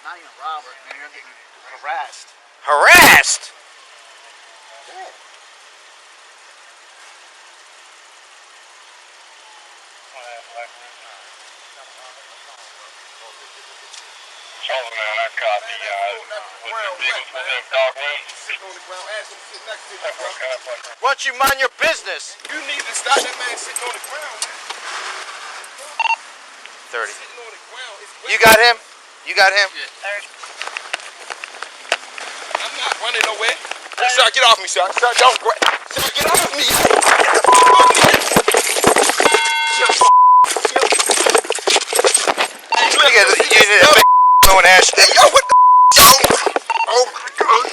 Not even Robert, man. You're getting harassed. Harassed? Yeah. Charlie, man, I caught the Eagles with the dog wing. Sitting on the ground, ask him to sit next to you, bro. Why don't you mind your business? You need to stop that man sitting on the ground, man. 30. Sitting on the ground. You got him? You got him? Yeah. 30. I'm not running nowhere. Sir, get off me, sir. Sir, don't grab. Sir, get off me. You need a big blowing ash. Hey, yo, what the Oh my God.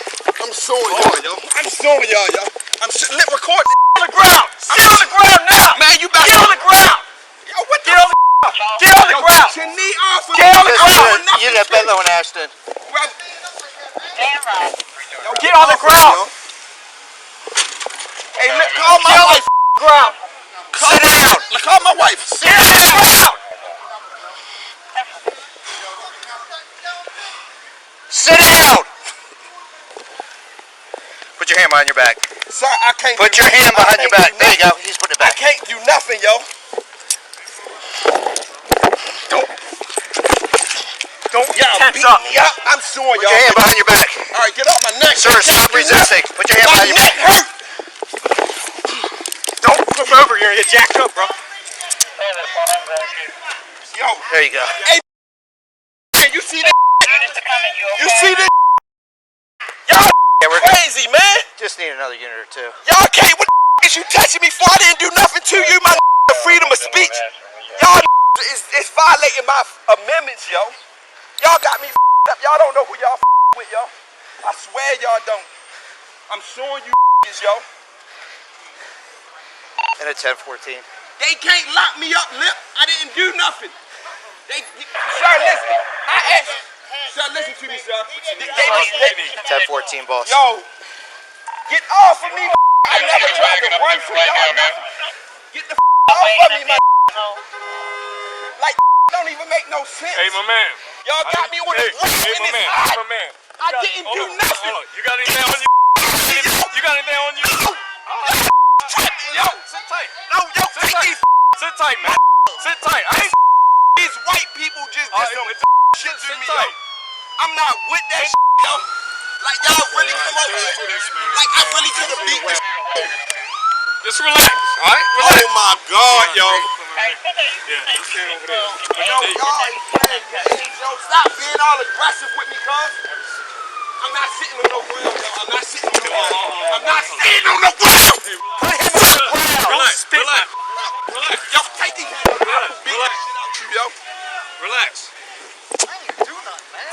I'm suing y'all, yo. I'm suing y'all, yo. Record this on the ground. Sit on the ground now. Man, you better get on the ground. Yo, what the Get on the ground. Get your knee off of me. Get on the ground. You need a big blowing Ashton. Yo, get on the ground. Hey, call my wife. Ground. Sit down. Call my wife. Sit down. Sit down! Put your hand behind your back. Sir, I can't. Put your hand behind your back. There you go. He's putting it back. I can't do nothing, yo. Don't y'all beat me up. I'm suing y'all. Put your hand behind your back. All right, get off my neck. Sir, stop resisting. Put your hand behind your back. My neck hurt. Don't flip over here and get jacked up, bro. Yo. There you go. Hey, you see that? You see this? Y'all crazy, man. Just need another unit or two. Y'all can't. What the is you touching me for? I didn't do nothing to you. My freedom of speech. Y'all is violating my amendments, yo. Y'all got me up. Y'all don't know who y'all with, yo. I swear y'all don't. I'm suing you, yo. And a 1014. They can't lock me up, Lip. I didn't do nothing. Sir, listen. I asked. Sir, listen to me, sir. 1014, boss. Yo, get off of me, I never tried to run from y'all, nothing. Get the off of me, my Like, don't even make no sense. Hey, my man. Y'all got me on the ground in this eye. My man. I didn't do nothing. Hold on. You got anything on you? You got anything on you? Yo, sit tight. No, yo, Sit tight. Sit tight, man. Sit tight. I ain't these white people just did some shit to sit me, yo. tight. I'm not with that shit, yo. Like, y'all really come over here. Like, I really could have beat this. Just relax, all right? Relax. Oh, my God, yo. Yeah, you stand over there. Yo, y'all ain't playing. Yo, stop being all aggressive with me, cuz. I'm not sitting on no ground, yo. I'm not sitting on no ground. I'm not sitting on no ground. Put him on the ground. Relax, Spit relax. my- Relax. Yo, take these hands out. I'll beat that shit out you, yo. Relax.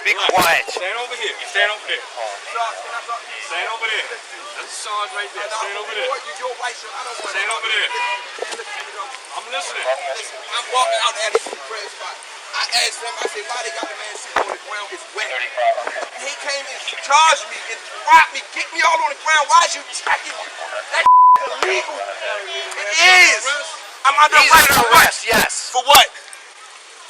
Be quiet. Stand over here. Stand over there. Stand over there. That's the charge right there. Stand over there. You're white, so I don't want Stand over there. I'm listening. I'm walking out there at the prayer spot. I asked them, I said, why they got the man sitting on the ground? It's wet. He came and charged me and robbed me, kicked me all on the ground. Why is you checking me? That's illegal. It is. I'm under arrest, yes. For what?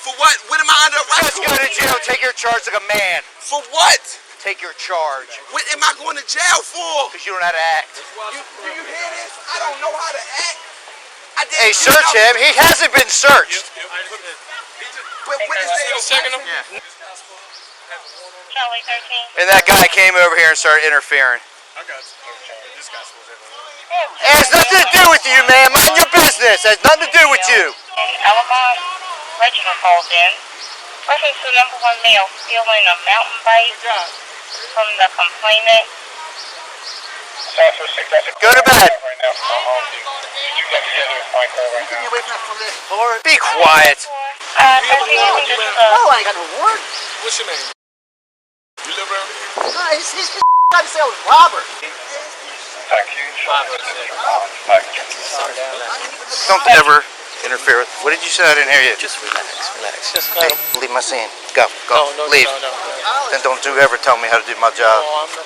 For what? What am I under arrest Just go to jail. Take your charge like a man. For what? Take your charge. What am I going to jail for? Because you don't know how to act. Do you hear this? I don't know how to act. I didn't Hey, search him. He hasn't been searched. But what is that? Checking him? Yeah. Charlie 13. And that guy came over here and started interfering. I got you. This guy's supposed to It has nothing to do with you, man. Mind your business. It has nothing to do with you. Alabama Reginald calls in. Reference to number 1 male stealing a mountain bike from the complainant. Go to bed. Be quiet. Oh, I ain't got no warrant. What's your name? You live around here? No, he's trying to say I was Robert. Don't ever interfere with. What did you say? I didn't hear you. Just relax. Just Hey, leave my scene. Go. No, Leave. no. Then don't you ever tell me how to do my job. No, I'm not.